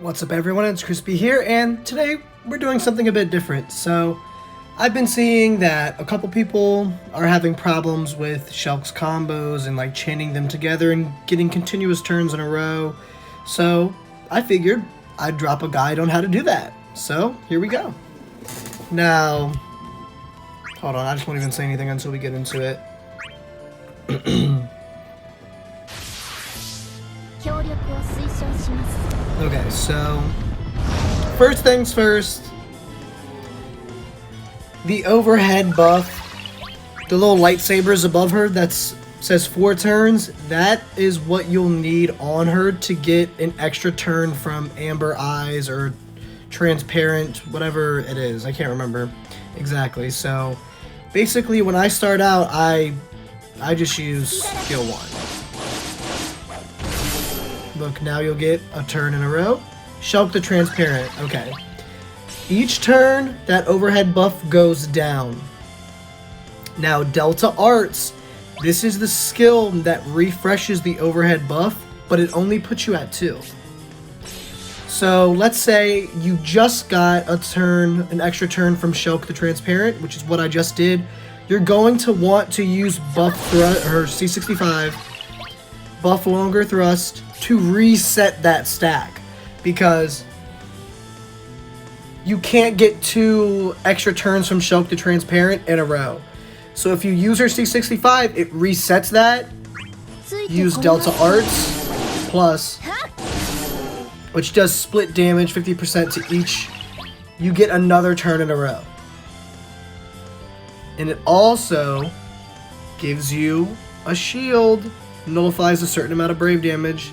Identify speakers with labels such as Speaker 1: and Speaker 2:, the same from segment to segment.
Speaker 1: What's up everyone, it's Crispy here, and today we're doing something a bit different. So, I've been seeing that a couple people are having problems with Shelke's combos and like chaining them together and getting continuous turns in a row. So, I figured I'd drop a guide on how to do that. So, here we go. Now, hold on, I just won't even say anything until we get into it. Okay, so first things first, the overhead buff, the little lightsabers above her that says 4 turns, that is what you'll need on her to get an extra turn from Amber Eyes or Transparent, whatever it is. I can't remember exactly. So basically when I start out, I just use skill 1. Look, now you'll get a turn in a row. Shelke the Transparent. Okay. Each turn, that overhead buff goes down. Now, Delta Arts. This is the skill that refreshes the overhead buff, but it only puts you at 2. So, let's say you just got a turn, an extra turn from Shelke the Transparent, which is what I just did. You're going to want to use buff thrust, or C65, buff longer thrust, to reset that stack, because you can't get 2 extra turns from Shelke the Transparent in a row. So if you use her C65, it resets that. Use Delta Arts plus, which does split damage 50% to each. You get another turn in a row. And it also gives you a shield, nullifies a certain amount of brave damage.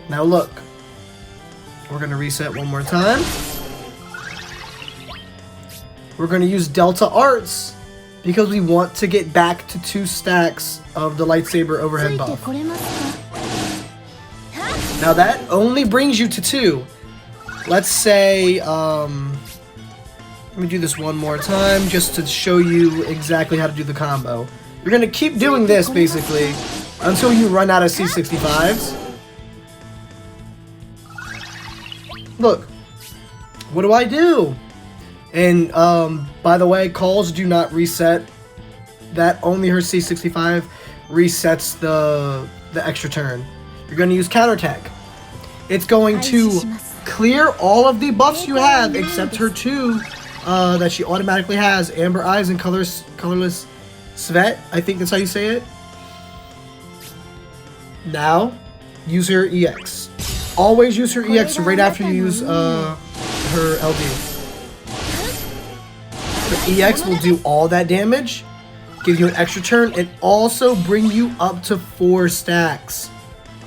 Speaker 1: Now look, we're going to reset one more time. We're going to use Delta Arts because we want to get back to 2 stacks of the lightsaber overhead buff. Now that only brings you to 2. Let's say, let me do this one more time just to show you exactly how to do the combo. You're going to keep doing this basically until you run out of C65s. Look, what do I do? And by the way, calls do not reset. That only her C65 resets the extra turn. You're going to use counterattack. It's going to clear all of the buffs you have except her 2 that she automatically has, Amber Eyes and Colorless Svet. I think that's how you say it. Now, use her EX. Always use her EX right after you use her LD. The EX will do all that damage, give you an extra turn, and also bring you up to 4 stacks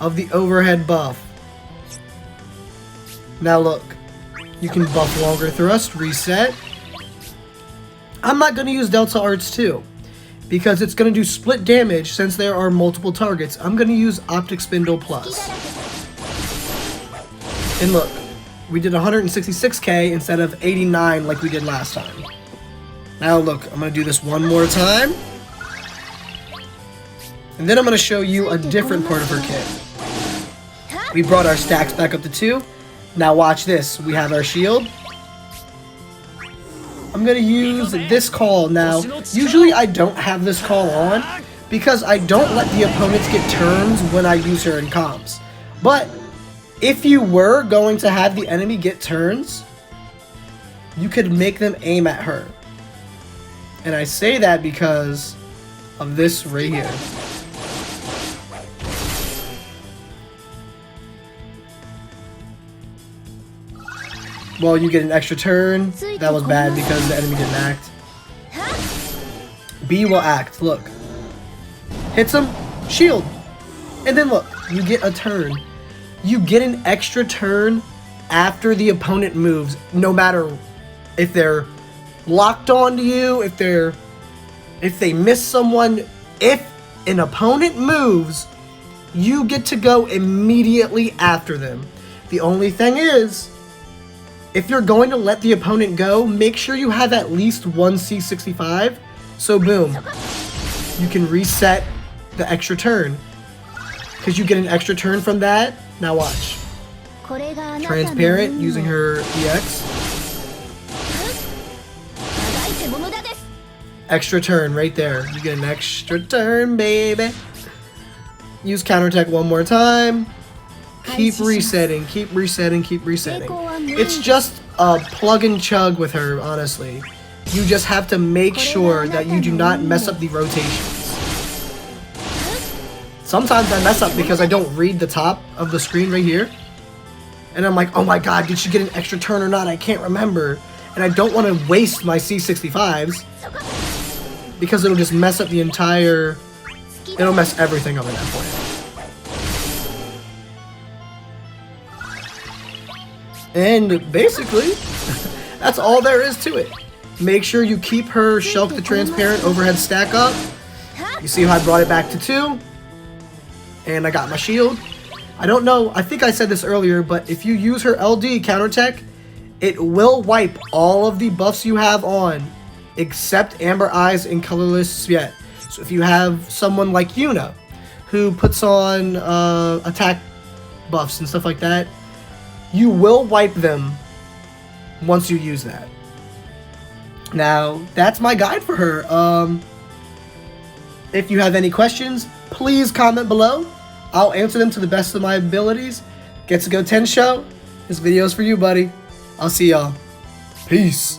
Speaker 1: of the overhead buff. Now look, you can buff longer thrust, reset. I'm not going to use Delta Arts too, because it's going to do split damage since there are multiple targets. I'm going to use Optic Spindle Plus. And look, we did 166k instead of 89 like we did last time. Now look, I'm going to do this one more time. And then I'm going to show you a different part of her kit. We brought our stacks back up to 2. Now watch this. We have our shield. I'm going to use this call now. Usually I don't have this call on because I don't let the opponents get turns when I use her in comps. But if you were going to have the enemy get turns, you could make them aim at her. And I say that because of this right here. Well, you get an extra turn. That was bad because the enemy didn't act. B will act. Look. Hits him. Shield. And then look. You get a turn. You get an extra turn after the opponent moves, no matter if they're locked onto you, if they miss someone. If an opponent moves, you get to go immediately after them. The only thing is, if you're going to let the opponent go, make sure you have at least 1 C65, so boom, you can reset the extra turn. because you get an extra turn from that. Now watch. Transparent using her EX. Extra turn right there. You get an extra turn, baby. Use counterattack one more time. Keep resetting, keep resetting, keep resetting. It's just a plug and chug with her, honestly. You just have to make sure that you do not mess up the rotations. Sometimes I mess up because I don't read the top of the screen right here. And I'm like, oh my god, did she get an extra turn or not? I can't remember. And I don't want to waste my C65s. Because it'll just mess up the entire... It'll mess everything up at that point. And basically, that's all there is to it. Make sure you keep her Shelke the Transparent overhead stack up. You see how I brought it back to 2? And I got my shield. I don't know, I think I said this earlier, but if you use her LD countertech, it will wipe all of the buffs you have on, except Amber Eyes and Colorless Sweat. So if you have someone like Yuna, who puts on attack buffs and stuff like that, you will wipe them once you use that. Now, that's my guide for her. If you have any questions, please comment below. I'll answer them to the best of my abilities. Get to go 10 show. This video is for you, buddy. I'll see y'all. Peace.